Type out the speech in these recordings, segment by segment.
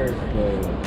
Perfect.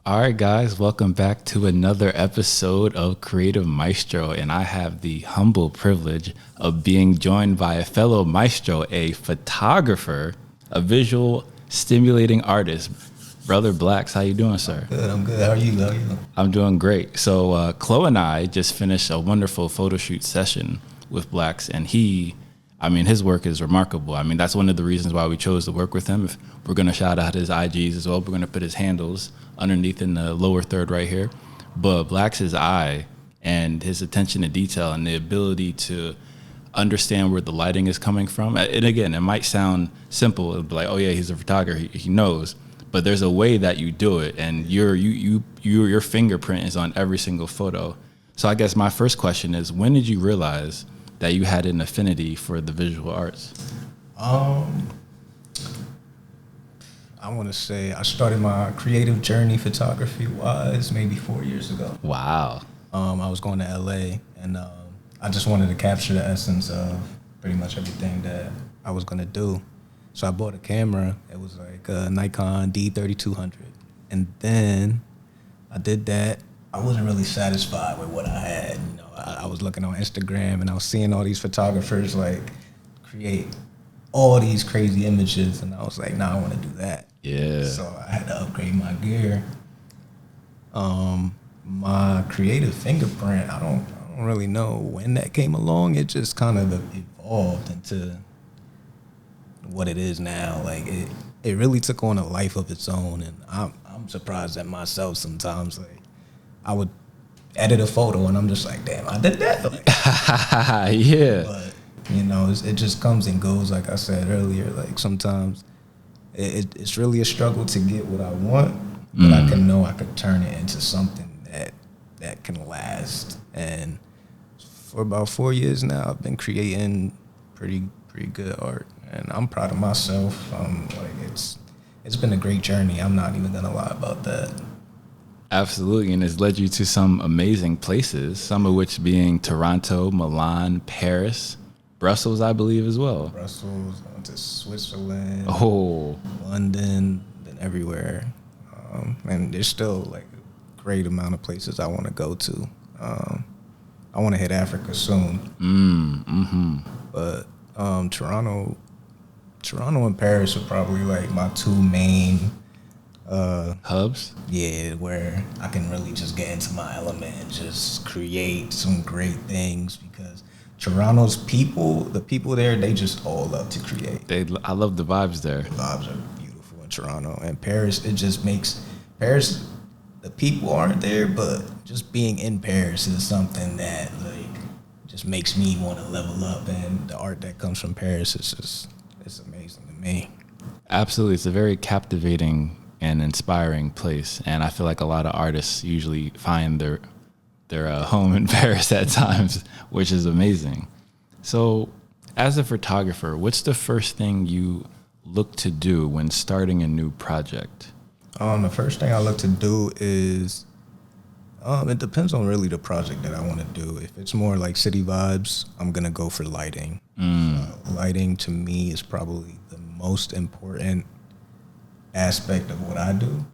All right, guys, welcome back to another episode of Creative Maestro, and I have the humble privilege of being joined by a fellow maestro, a photographer, a visual stimulating artist. Brother Blaxz, how you doing, sir? I'm good. How are you? I'm doing great. So Chloe and I just finished a wonderful photo shoot session with Blaxz, and his work is remarkable. I mean, that's one of the reasons why we chose to work with him. If we're going to shout out his IGs as well, we're going to put his handles underneath in the lower third right here. But Blaxz's eye and his attention to detail and the ability to understand where the lighting is coming from. And again, it might sound simple. It'll be like, oh yeah, he's a photographer, he knows. But there's a way that you do it, and your fingerprint is on every single photo. So I guess my first question is, when did you realize that you had an affinity for the visual arts? I want to say I started my creative journey photography-wise maybe 4 years ago. Wow. I was going to LA, and I just wanted to capture the essence of pretty much everything that I was going to do. So I bought a camera. It was like a Nikon D3200. And then I did that. I wasn't really satisfied with what I had. You know, I was looking on Instagram, and I was seeing all these photographers like create all these crazy images, and I was like, nah, I want to do that. Yeah. So I had to upgrade my gear. My creative fingerprint, I don't really know when that came along. It just kind of evolved into what it is now. Like it really took on a life of its own, and I'm surprised at myself sometimes. Like I would edit a photo, and I'm just like, damn, I did that. Like, yeah. But you know, it just comes and goes. Like I said earlier, like sometimes it's really a struggle to get what I want, but I can know I could turn it into something that can last. And for about 4 years now, I've been creating pretty good art, and I'm proud of myself. Like it's been a great journey. I'm not even gonna lie about that. Absolutely, and it's led you to some amazing places, some of which being Toronto, Milan, Paris, Brussels, I believe, as well. Brussels, I went to Switzerland, London, been everywhere. And there's still like a great amount of places I want to go to. I want to hit Africa soon. Mm-hmm. But Toronto Toronto and Paris are probably like my two main hubs. Yeah, where I can really just get into my element and just create some great things, because Toronto's people, the people there, they just all love to create. I love the vibes there. The vibes are beautiful in Toronto. And Paris, it just makes Paris, the people aren't there, but just being in Paris is something that like just makes me want to level up. And the art that comes from Paris is just, it's amazing to me. Absolutely, it's a very captivating and inspiring place, and I feel like a lot of artists usually find their home in Paris at times, which is amazing. So, as a photographer, what's the first thing you look to do when starting a new project? The first thing I look to do is, it depends on really the project that I want to do. If it's more like city vibes, I'm gonna go for lighting. Lighting to me is probably the most important aspect of what I do.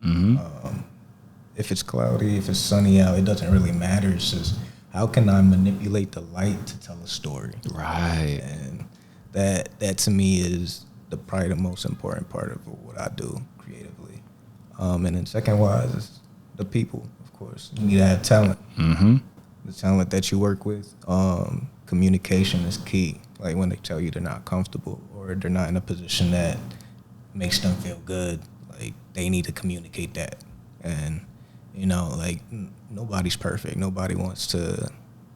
If it's cloudy, if it's sunny out, it doesn't really matter. It's just how can I manipulate the light to tell a story? Right. And that to me is probably the most important part of what I do creatively. And then second wise is the people, of course. You need to have talent. The talent that you work with. Communication is key. Like when they tell you they're not comfortable or they're not in a position that makes them feel good, like they need to communicate that. And you know, like nobody's perfect. Nobody wants to,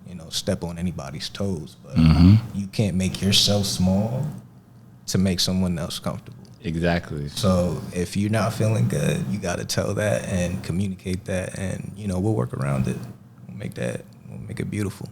you know, step on anybody's toes, but you can't make yourself small to make someone else comfortable. Exactly. So if you're not feeling good, you got to tell that and communicate that, and you know, we'll work around it. We'll make it beautiful.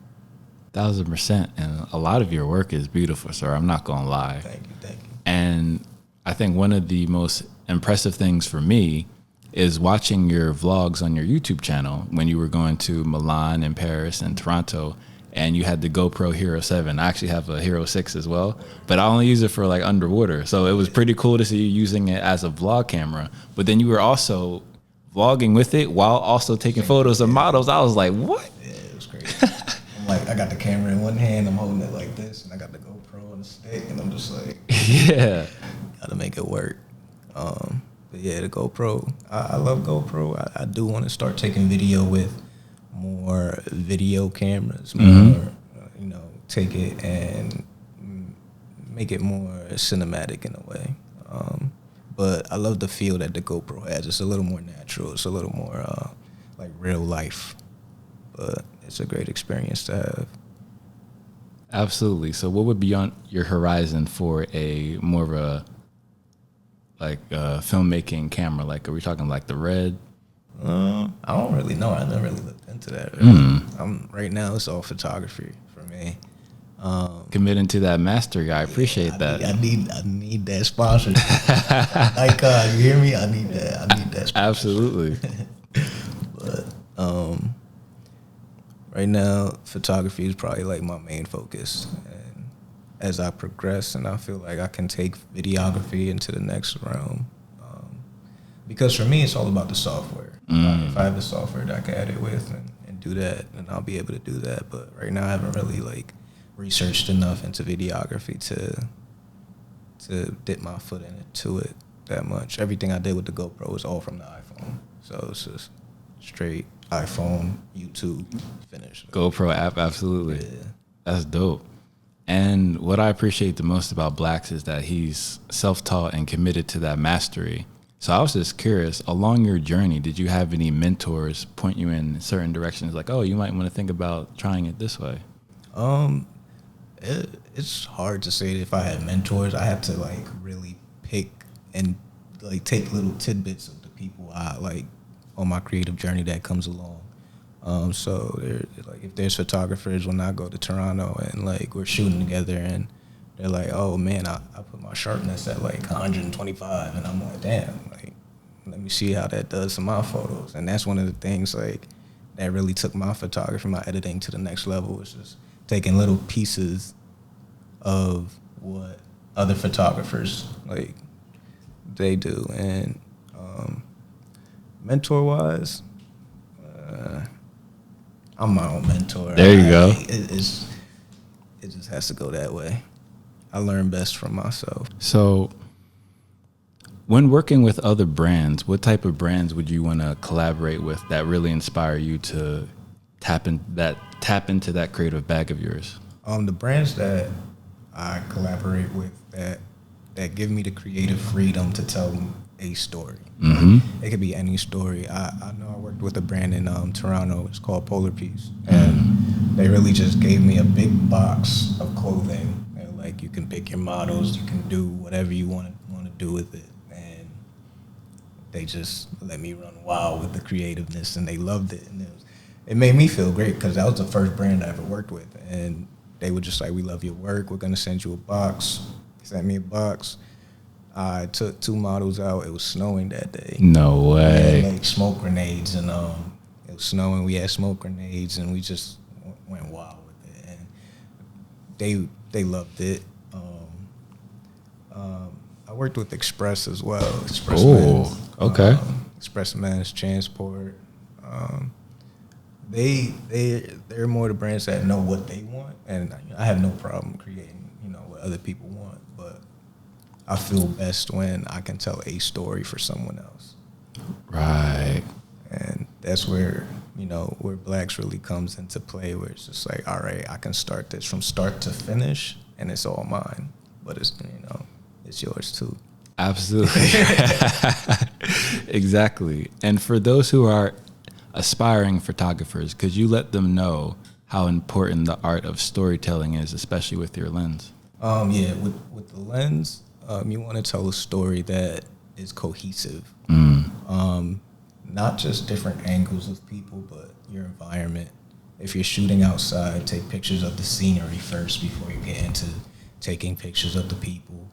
1000%. And a lot of your work is beautiful, sir. I'm not gonna lie. Thank you. And I think one of the most impressive things for me is watching your vlogs on your YouTube channel when you were going to Milan and Paris and Toronto, and you had the GoPro Hero 7. I actually have a Hero 6 as well, but I only use it for like underwater. So it was pretty cool to see you using it as a vlog camera. But then you were also vlogging with it while also taking photos of models. I was like, what? Yeah, it was crazy. I'm like, I got the camera in one hand, I'm holding it like this, and I got the GoPro on the stick, and I'm just like, yeah, gotta make it work. But yeah, the GoPro, I love GoPro. I do want to start taking video with more video cameras, more, you know, take it and make it more cinematic in a way. But I love the feel that the GoPro has. It's a little more natural. It's a little more like real life. But it's a great experience to have. Absolutely. So what would be on your horizon for a more of a filmmaking camera? Like, are we talking like the Red? I don't really know. I never really looked into that. Really. Right now, it's all photography for me. Committing to that Master guy. I appreciate that. I need that sponsorship. Nikon, you hear me? I need that. Absolutely. But right now, photography is probably like my main focus. And as I progress, and I feel like I can take videography into the next realm. Because for me, it's all about the software. If I have the software that I can edit with and do that, then I'll be able to do that. But right now, I haven't really like researched enough into videography to dip my foot into it that much. Everything I did with the GoPro was all from the iPhone. So it's just straight iPhone, YouTube, finish. GoPro app, absolutely. Yeah. That's dope. And what I appreciate the most about Blaxz is that he's self-taught and committed to that mastery. So I was just curious, along your journey, did you have any mentors point you in certain directions? Like, oh, you might want to think about trying it this way. It's hard to say if I had mentors. I have to like really pick and like take little tidbits of the people I like on my creative journey that comes along. So like if there's photographers when I go to Toronto and like we're shooting together and they're like, oh man, I put my sharpness at like 125, and I'm like, damn, like let me see how that does to my photos. And that's one of the things like that really took my photography, my editing to the next level, was just taking little pieces of what other photographers like they do. And mentor wise, I'm my own mentor. There you go. It just has to go that way. I learn best from myself. So when working with other brands, what type of brands would you want to collaborate with that really inspire you to tap into that creative bag of yours? The brands that I collaborate with that give me the creative freedom to tell a story. It could be any story. I know I worked with a brand in Toronto. It's called Polar Peace, and they really just gave me a big box of clothing. They're like, you can pick your models, you can do whatever you want to do with it, and they just let me run wild with the creativeness, and they loved it, and it made me feel great because that was the first brand I ever worked with, and they were just like, we love your work, we're gonna send you a box. Sent me a box. I took 2 models out. It was snowing that day. No way. We had, like, smoke grenades, and it was snowing. We had smoke grenades, and we just went wild with it. And they loved it. I worked with Express as well. Express Men's, okay. Express Men's Transport. They're more the brands that know what they want, and I have no problem creating, what other people want. But I feel best when I can tell a story for someone else. Right. And that's where, where Blaxz really comes into play, where it's just like, all right, I can start this from start to finish, and it's all mine. But it's, it's yours too. Absolutely. Exactly. And for those who are aspiring photographers, could you let them know how important the art of storytelling is, especially with your lens? Yeah, with the lens, you want to tell a story that is cohesive. Not just different angles of people, but your environment. If you're shooting outside, take pictures of the scenery first before you get into taking pictures of the people.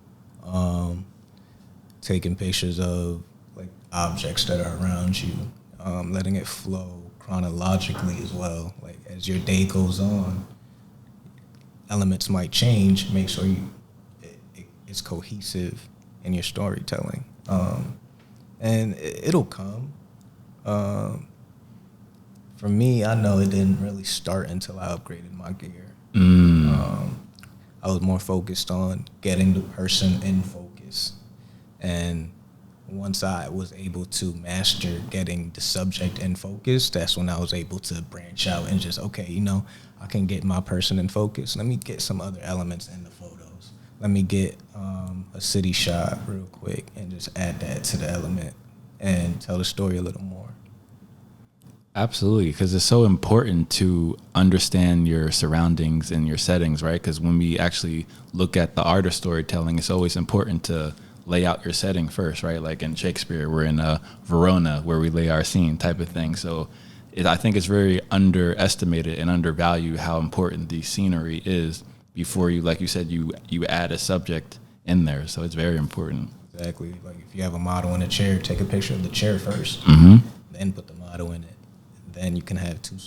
Taking pictures of, like, objects that are around you. Letting it flow chronologically as well. Like, as your day goes on, elements might change. Make sure it's cohesive in your storytelling, and it'll come. For me, I know it didn't really start until I upgraded my gear. I was more focused on getting the person in focus, and once I was able to master getting the subject in focus, that's when I was able to branch out and just, okay, I can get my person in focus. Let me get some other elements in the photos. Let me get a city shot real quick and just add that to the element and tell the story a little more. Absolutely, because it's so important to understand your surroundings and your settings, right? Because when we actually look at the art of storytelling, it's always important to lay out your setting first, right? Like in Shakespeare, we're in Verona where we lay our scene type of thing. So I think it's very underestimated and undervalued how important the scenery is before you, like you said, you add a subject in there. So it's very important. Exactly. Like if you have a model in a chair, take a picture of the chair first, then put the model in it. Then you can have two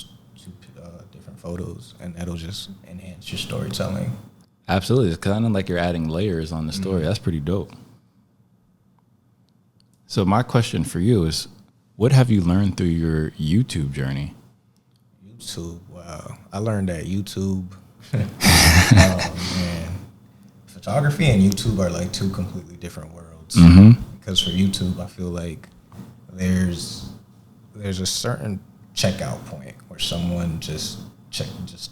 different photos, and that'll just enhance your storytelling. Absolutely. It's kind of like you're adding layers on the story. That's pretty dope. So my question for you is, what have you learned through your YouTube journey? YouTube, wow. I learned that YouTube, man. Photography and YouTube are like 2 completely different worlds. Because for YouTube, I feel like there's a certain checkout point where someone just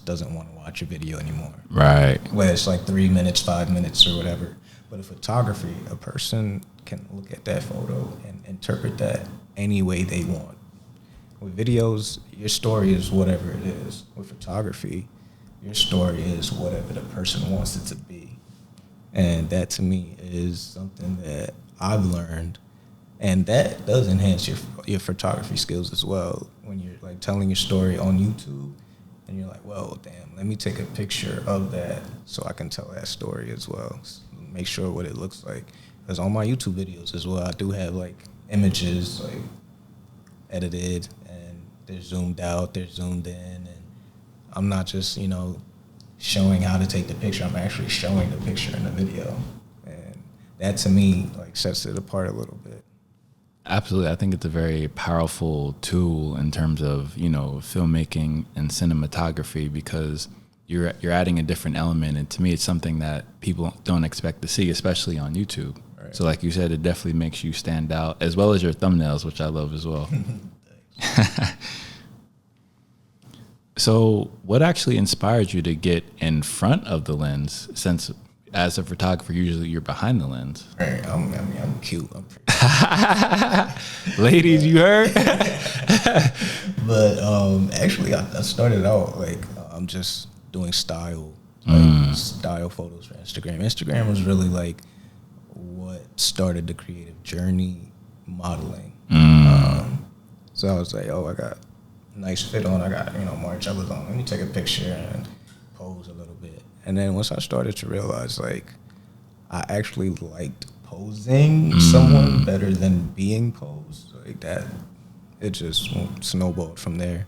doesn't want to watch a video anymore. Right. Whether it's like 3 minutes, 5 minutes, or whatever. But in photography, a person can look at that photo and interpret that any way they want. With videos, your story is whatever it is. With photography, your story is whatever the person wants it to be. And that, to me, is something that I've learned. And that does enhance your photography skills as well. When you're like telling your story on YouTube, and you're like, well, damn, let me take a picture of that so I can tell that story as well. Make sure what it looks like. Because on my YouTube videos as well, I do have like images like edited, and they're zoomed out, they're zoomed in, and I'm not just, showing how to take the picture. I'm actually showing the picture in the video. And that, to me, like sets it apart a little bit. Absolutely. I think it's a very powerful tool in terms of, filmmaking and cinematography, because you're adding a different element, and to me, it's something that people don't expect to see, especially on YouTube. Right. So, like you said, it definitely makes you stand out, as well as your thumbnails, which I love as well. So, what actually inspired you to get in front of the lens? Since as a photographer, usually you're behind the lens. Right. I'm cute. I'm Ladies, you heard? But actually, I started out like I'm just doing style photos for Instagram. Instagram was really like what started the creative journey, modeling. So I was like, oh, I got a nice fit on. I got Margiella's on. Let me take a picture and pose a little bit. And then once I started to realize like I actually liked posing someone better than being posed, like that, it just snowballed from there.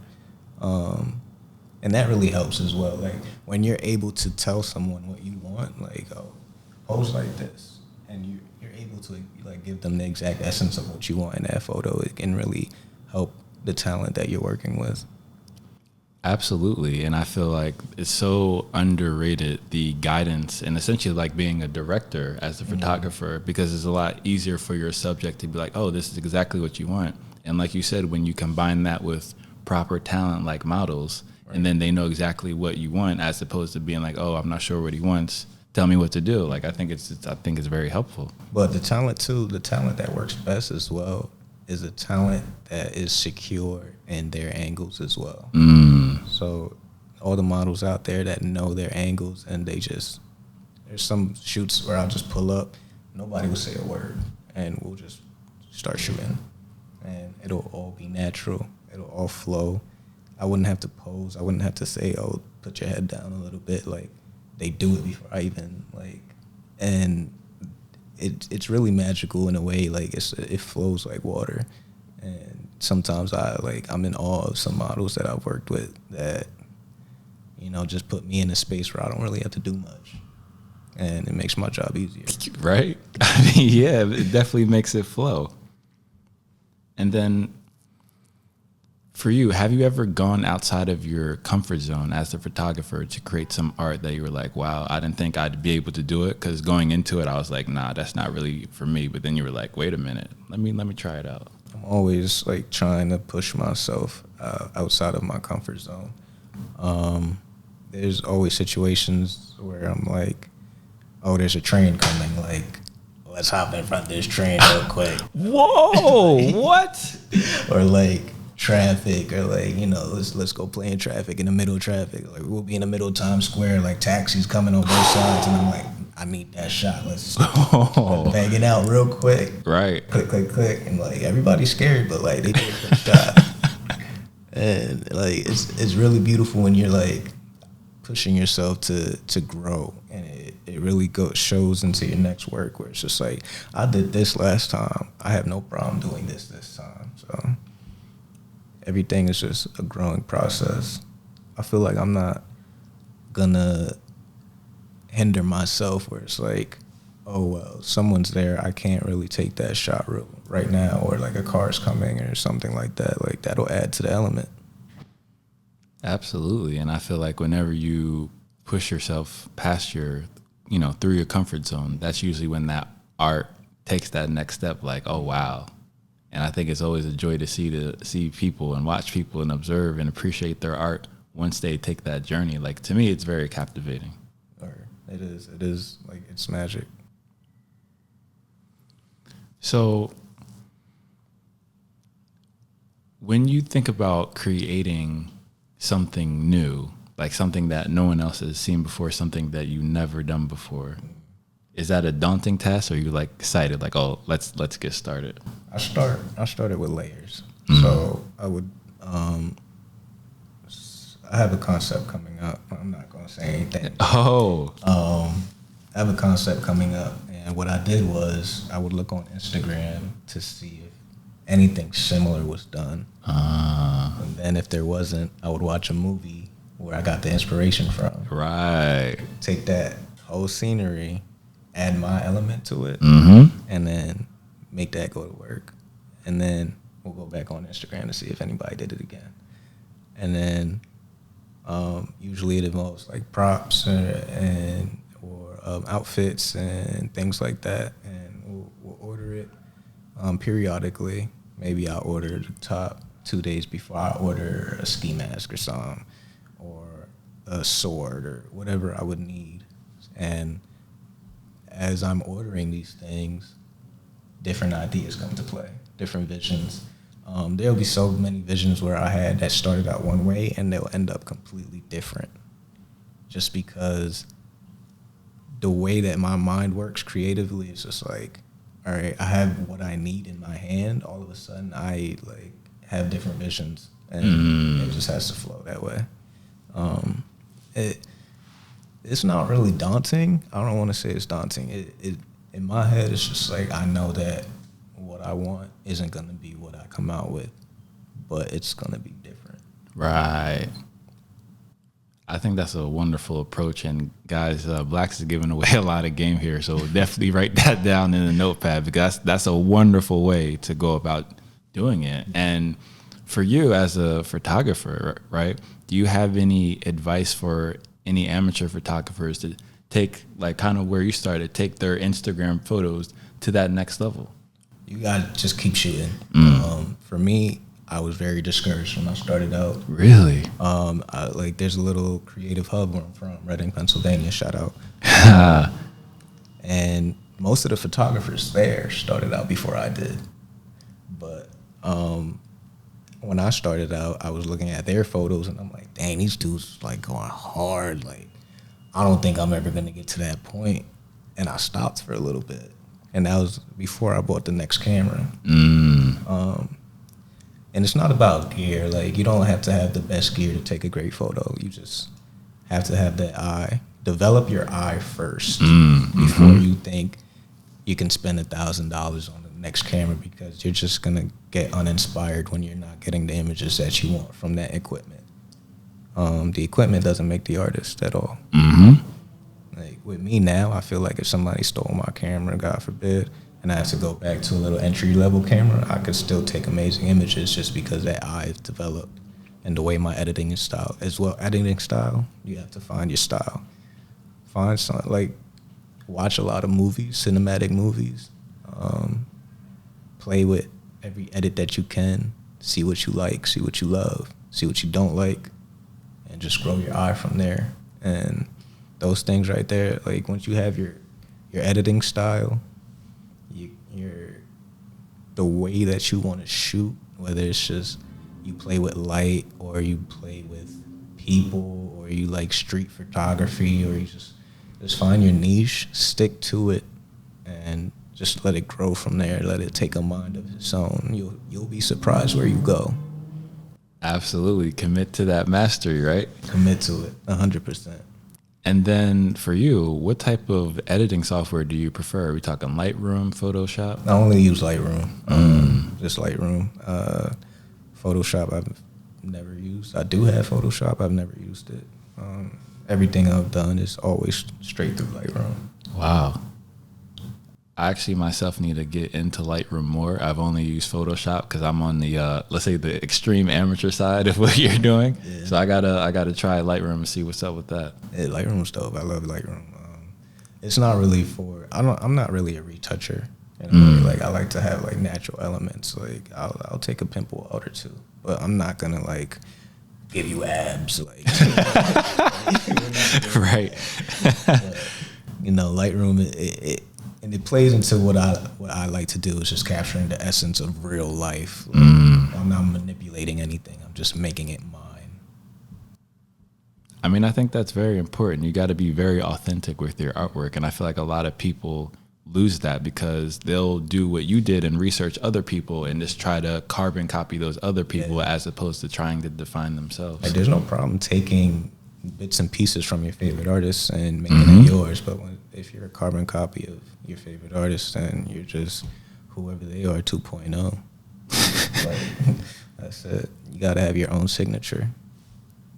And that really helps as well. Like when you're able to tell someone what you want, like, oh, pose like this, and you're able to like give them the exact essence of what you want in that photo, it can really help the talent that you're working with. Absolutely. And I feel like it's so underrated, the guidance and essentially like being a director as a photographer, because it's a lot easier for your subject to be like, oh, this is exactly what you want. And like you said, when you combine that with proper talent like models, right, and then they know exactly what you want, as opposed to being like, oh, I'm not sure what he wants, tell me what to do. Like I think it's very helpful. But the talent that works best as well is a talent that is secure in their angles as well. So all the models out there that know their angles, and there's some shoots where I'll just pull up, nobody will say a word, and we'll just start shooting, and it'll all be natural. It'll all flow. I wouldn't have to pose. I wouldn't have to say, oh, put your head down a little bit. Like they do it before I even like, and it's really magical in a way. Like it flows like water. And sometimes I'm in awe of some models that I've worked with that, just put me in a space where I don't really have to do much, and it makes my job easier. Right? I mean, yeah, it definitely makes it flow. And then for you, have you ever gone outside of your comfort zone as a photographer to create some art that you were like, wow, I didn't think I'd be able to do it? Because going into it, I was like, nah, that's not really for me. But then you were like, wait a minute, let me try it out. I'm always like trying to push myself outside of my comfort zone. There's always situations where I'm like, oh, there's a train coming, like, let's hop in front of this train real quick. Whoa, what? Or like traffic, or like, let's go play in traffic, in the middle of traffic. Like we'll be in the middle of Times Square, like taxis coming on both sides, and I'm like, I need that shot. Let's bang it out real quick. Right. Click, click, click. And like everybody's scared, but like they do a good shot. And like it's really beautiful when you're like pushing yourself to grow, and it really shows into your next work, where it's just like, I did this last time, I have no problem doing this time. So everything is just a growing process. I feel like I'm not gonna hinder myself where it's like, oh, well, someone's there, I can't really take that shot right now, or like a car's coming or something like that. Like that'll add to the element. Absolutely. And I feel like whenever you push yourself past your, through your comfort zone, that's usually when that art takes that next step, like, oh, wow. And I think it's always a joy to see people and watch people and observe and appreciate their art once they take that journey. Like, to me, it's very captivating. It is like, it's magic. So when you think about creating something new, like something that no one else has seen before, something that you've never done before, is that a daunting task, or are you like excited, like, oh, let's get started? I started with layers. So I would I have a concept coming up. I'm not gonna say anything. I have a concept coming up, and what I did was I would look on Instagram to see if anything similar was done. And then if there wasn't, I would watch a movie where I got the inspiration from. Right. Take that whole scenery, add my element to it, and then make that go to work. And then we'll go back on Instagram to see if anybody did it again. And then Usually it involves like props or outfits and things like that, and we'll order it periodically. Maybe I'll order the top 2 days before I order a ski mask or something, or a sword or whatever I would need. And as I'm ordering these things, different ideas come to play, different visions. There'll be so many visions where I had that started out one way and they'll end up completely different, just because the way that my mind works creatively is just like, all right, I have what I need in my hand. All of a sudden, I like have different visions, and it just has to flow that way. It's not really daunting. I don't want to say it's daunting. It in my head, it's just like I know that what I want isn't gonna be what I come out with, but it's gonna be different. Right. I think that's a wonderful approach. And guys, Blaxz is giving away a lot of game here, so definitely write that down in a notepad, because that's a wonderful way to go about doing it. And for you as a photographer, right, do you have any advice for any amateur photographers to take, like kind of where you started, take their Instagram photos to that next level? You gotta just keep shooting. For me, I was very discouraged when I started out. Really? There's a little creative hub where I'm from, Reading, Pennsylvania, shout out. And most of the photographers there started out before I did. But when I started out, I was looking at their photos and I'm like, dang, these dudes like going hard. Like, I don't think I'm ever gonna get to that point. And I stopped for a little bit. And that was before I bought the next camera. And it's not about gear. Like, you don't have to have the best gear to take a great photo. You just have to have that eye. Develop your eye first before you think you can spend $1,000 on the next camera, because you're just gonna get uninspired when you're not getting the images that you want from that equipment. The equipment doesn't make the artist at all. Like with me now, I feel like if somebody stole my camera, God forbid, and I had to go back to a little entry-level camera, I could still take amazing images just because that eye is developed. And the way my editing style as well. Editing style, you have to find your style. Find something, like, watch a lot of movies, cinematic movies. Play with every edit that you can. See what you like, see what you love, see what you don't like, and just grow your eye from there. And those things right there, like, once you have your editing style, the way that you want to shoot, whether it's just you play with light or you play with people or you like street photography, or you just find your niche, stick to it, and just let it grow from there. Let it take a mind of its own. You'll be surprised where you go. Absolutely. Commit to that mastery, right? Commit to it, 100%. And then for you, what type of editing software do you prefer? Are we talking Lightroom, Photoshop? I only use Lightroom, just Lightroom. Photoshop I've never used. I do have Photoshop, I've never used it. Everything I've done is always straight through Lightroom. Wow. I actually myself need to get into Lightroom more. I've only used Photoshop because I'm on the let's say the extreme amateur side of what you're doing. Yeah. So I gotta try Lightroom and see what's up with that. Yeah, Lightroom's dope. I love Lightroom. It's not really for I'm not really a retoucher. You know, like I like to have like natural elements. Like I'll take a pimple out or two, but I'm not gonna like give you abs. Like right. But, you know, Lightroom it plays into what I like to do, is just capturing the essence of real life. Like, I'm not manipulating anything. I'm just making it mine. I mean, I think that's very important. You got to be very authentic with your artwork, and I feel like a lot of people lose that because they'll do what you did and research other people and just try to carbon copy those other people as opposed to trying to define themselves. Like, there's no problem taking bits and pieces from your favorite artists and making it yours, but if you're a carbon copy of your favorite artist, then you're just whoever they are 2.0. Like, that's it. You got to have your own signature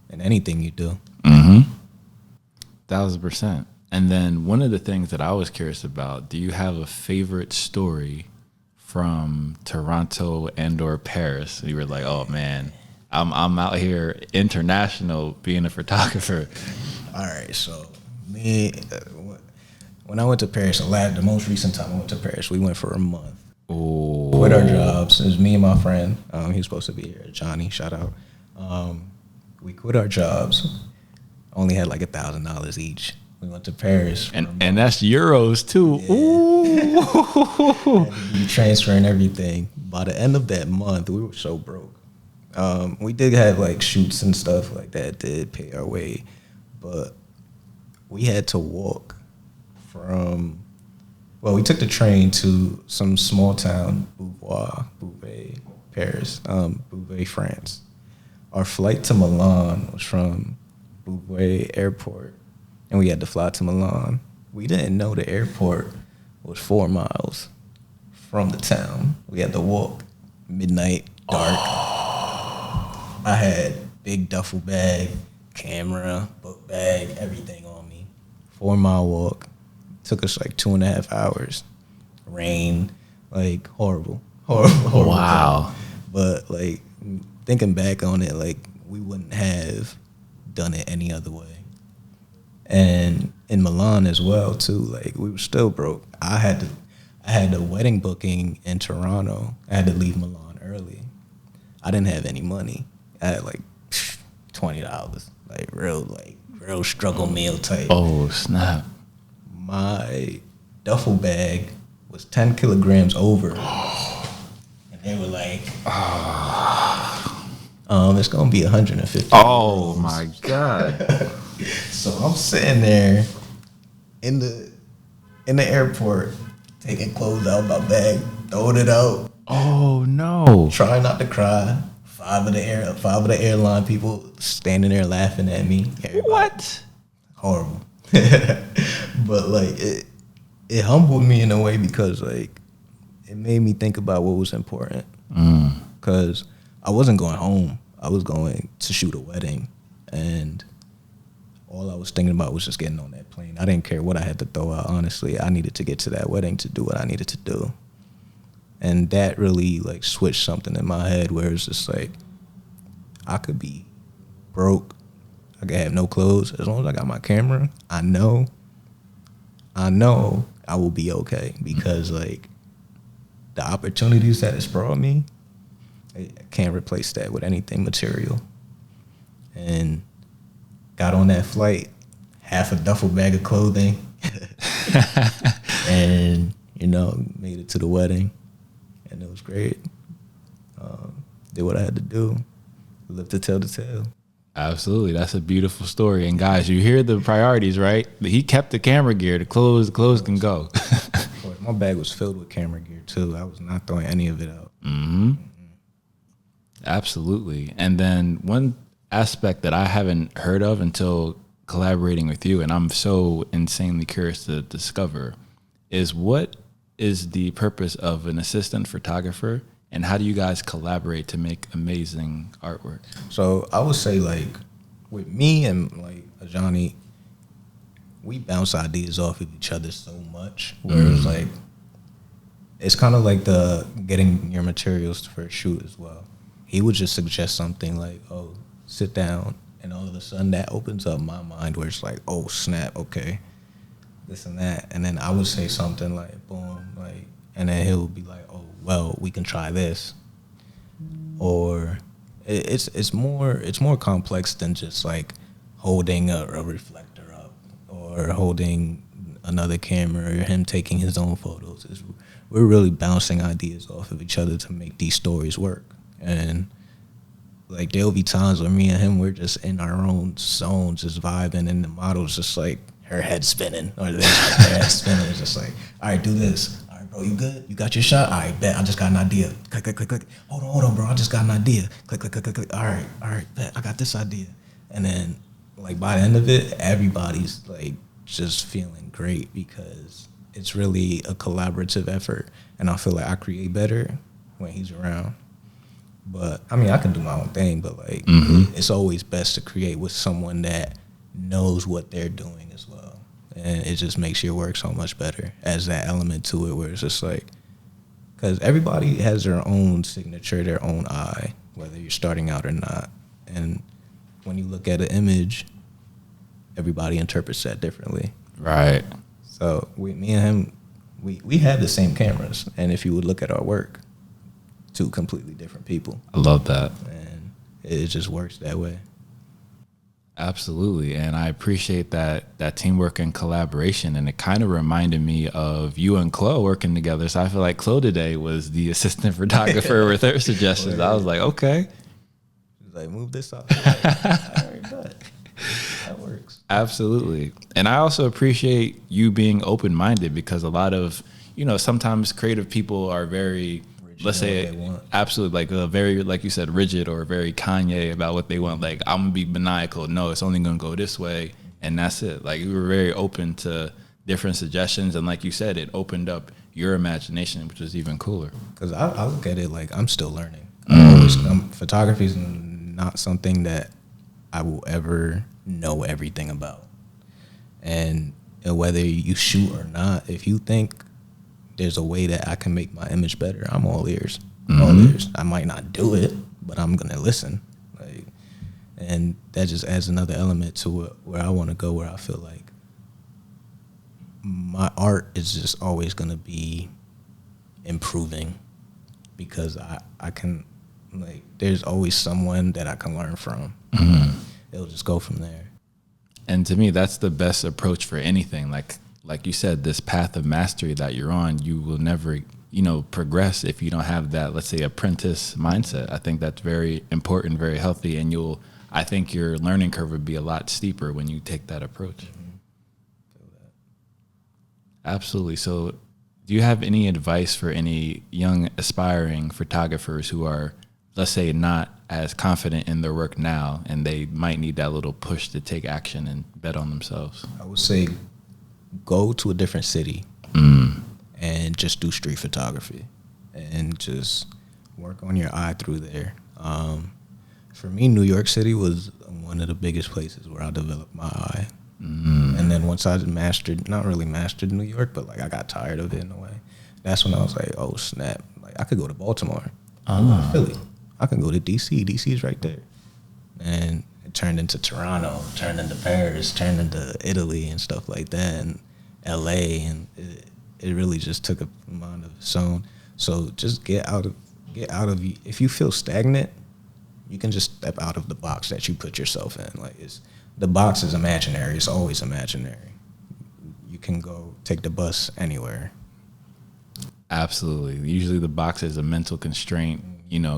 in anything you do. 1000%. And then one of the things that I was curious about, do you have a favorite story from Toronto and or Paris? You were like, oh man, I'm out here international being a photographer. All right, so me, when I went to Paris, the most recent time I went to Paris, we went for a month. Oh, Quit our jobs. It was me and my friend. He was supposed to be here, Johnny. Shout out. We quit our jobs. Only had like $1,000 each. We went to Paris, and that's euros too. Yeah. Ooh, you transfer and everything. By the end of that month, we were so broke. We did have like shoots and stuff like that did pay our way, but we had to walk from. Well, we took the train to some small town, Beauvais, Paris, Beauvais, France. Our flight to Milan was from Beauvais Airport, and we had to fly to Milan. We didn't know the airport was 4 miles from the town. We had to walk midnight, dark. I had big duffel bag, camera, book bag, everything on me. 4-mile walk. Took us like 2.5 hours. Rain, like horrible. wow. But like thinking back on it, like we wouldn't have done it any other way. And in Milan as well too, like we were still broke. I had a wedding booking in Toronto. I had to leave Milan early. I didn't have any money. I had like $20, like real struggle meal type. Oh snap! My duffel bag was 10 kilograms over, and they were like, it's gonna be 150. Oh my god! So I'm sitting there in the airport, taking clothes out of my bag, throwing it out. Oh no! Trying not to cry. 5 of the airline people standing there laughing at me. Everybody. What? Horrible. But like it humbled me in a way because like it made me think about what was important. Because I wasn't going home. I was going to shoot a wedding, and all I was thinking about was just getting on that plane. I didn't care what I had to throw out. Honestly, I needed to get to that wedding to do what I needed to do. And that really like switched something in my head where it's just like I could be broke, I could have no clothes. As long as I got my camera, I know I will be okay because like the opportunities that it's brought me, I can't replace that with anything material. And got on that flight, half a duffel bag of clothing, and made it to the wedding. And it was great. Did what I had to do. Lived to tell the tale. Absolutely. That's a beautiful story. And guys, you hear the priorities, right? He kept the camera gear. The clothes can go. My bag was filled with camera gear too. I was not throwing any of it out. Mm-hmm. Absolutely. And then one aspect that I haven't heard of until collaborating with you, and I'm so insanely curious to discover, is what is the purpose of an assistant photographer, and how do you guys collaborate to make amazing artwork? So I would say like with me and like Ajani, we bounce ideas off of each other so much where it's like it's kind of like the getting your materials for a shoot as well. He would just suggest something like, oh, sit down, and all of a sudden that opens up my mind where it's like, oh snap, okay, this and that. And then I would say something like, boom, like, and then he'll be like, oh, well, we can try this. Or it's more complex than just like holding a reflector up or holding another camera or him taking his own photos. We're really bouncing ideas off of each other to make these stories work. And like there'll be times where me and him, we're just in our own zones, just vibing, and the model's just like her head spinning, or her head spinning. It's just like, all right, do this. All right, bro, you good? You got your shot? All right, bet. I just got an idea. Click, click, click, click. Hold on, bro. I just got an idea. Click, click, click, click, click. All right, bet. I got this idea. And then like by the end of it, everybody's like just feeling great because it's really a collaborative effort, and I feel like I create better when he's around. But I mean, I can do my own thing, but like it's always best to create with someone that knows what they're doing as well, and it just makes your work so much better as that element to it, where it's just like, because everybody has their own signature, their own eye. whether you're starting out or not. And when you look at an image, everybody interprets that differently. Right. So me and him, we have the same cameras, and if you would look at our work, two completely different people. I love that. And it just works that way. Absolutely. And I appreciate that teamwork and collaboration. And it kind of reminded me of you and Chloe working together. So I feel like Chloe today was the assistant photographer with her suggestions. I was like, okay. She's like, move this off. Like, all right, but that works. Absolutely. And I also appreciate you being open-minded, because a lot of, sometimes creative people are very, let's say, absolutely, like very, like you said, rigid or very Kanye about what they want. Like, I'm gonna be maniacal. No, it's only gonna go this way, and that's it. Like, we were very open to different suggestions, and like you said, it opened up your imagination, which was even cooler. Because I look at it like I'm still learning. Photography is not something that I will ever know everything about, and whether you shoot or not, if you think there's a way that I can make my image better, I'm all ears. All ears. I might not do it, but I'm gonna listen. Like, and that just adds another element to where I want to go, where I feel like my art is just always gonna be improving, because I can, like, there's always someone that I can learn from. It'll just go from there. And to me, that's the best approach for anything. Like you said, this path of mastery that you're on, you will never, progress if you don't have that, let's say, apprentice mindset. I think that's very important, very healthy, and I think your learning curve would be a lot steeper when you take that approach. Feel that. Absolutely. So do you have any advice for any young aspiring photographers who are, let's say, not as confident in their work now, and they might need that little push to take action and bet on themselves? I would say go to a different city and just do street photography and just work on your eye through there. For me, New York City was one of the biggest places where I developed my eye. And then once I not really mastered New York, but like I got tired of it in a way. That's when I was like, oh snap, like I could go to Baltimore, Philly. I can go to DC. DC's right there. And it turned into Toronto, turned into Paris, turned into Italy and stuff like that, and LA, and it really just took a mind of its own. So just get out of if you feel stagnant, you can just step out of the box that you put yourself in. Like, the box is imaginary. It's always imaginary. You can go take the bus anywhere. Absolutely. Usually the box is a mental constraint,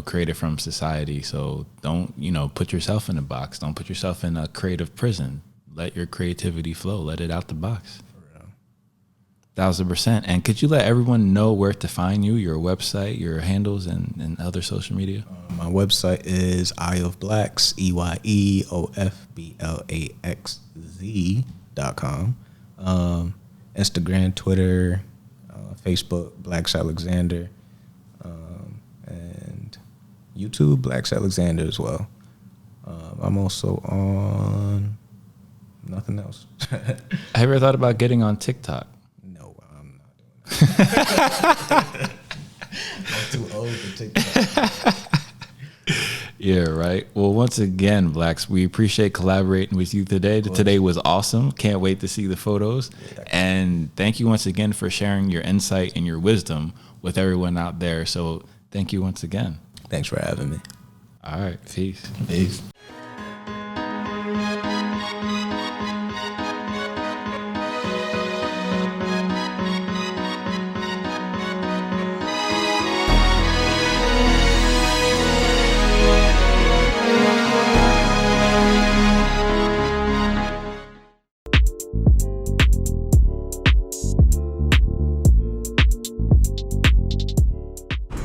created from society. So don't, put yourself in a box. Don't put yourself in a creative prison. Let your creativity flow. Let it out the box. For real. 1,000%. And could you let everyone know where to find you, your website, your handles, and other social media? My website is eyeofblaxz, EyeofBlaxz.com. Instagram, Twitter, Facebook, blaxzalexander, and YouTube, blaxzalexander as well. I'm also on nothing else. Have you ever thought about getting on TikTok? No, I'm not doing that. I'm too old for TikTok. Yeah, right. Well, once again, Blaxz, we appreciate collaborating with you today. Today was awesome. Can't wait to see the photos. Yeah. And thank you once again for sharing your insight and your wisdom with everyone out there. So thank you once again. Thanks for having me. All right. Peace. Peace.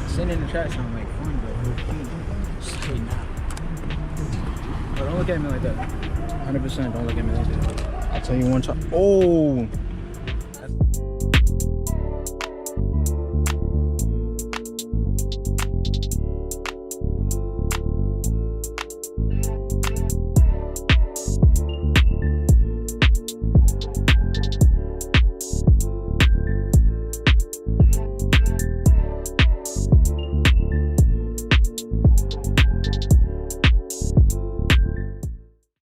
Send in the chat sound like fun, but straight now. But don't look at me like that. 100% don't look at me like that. I'll tell you one time. Oh!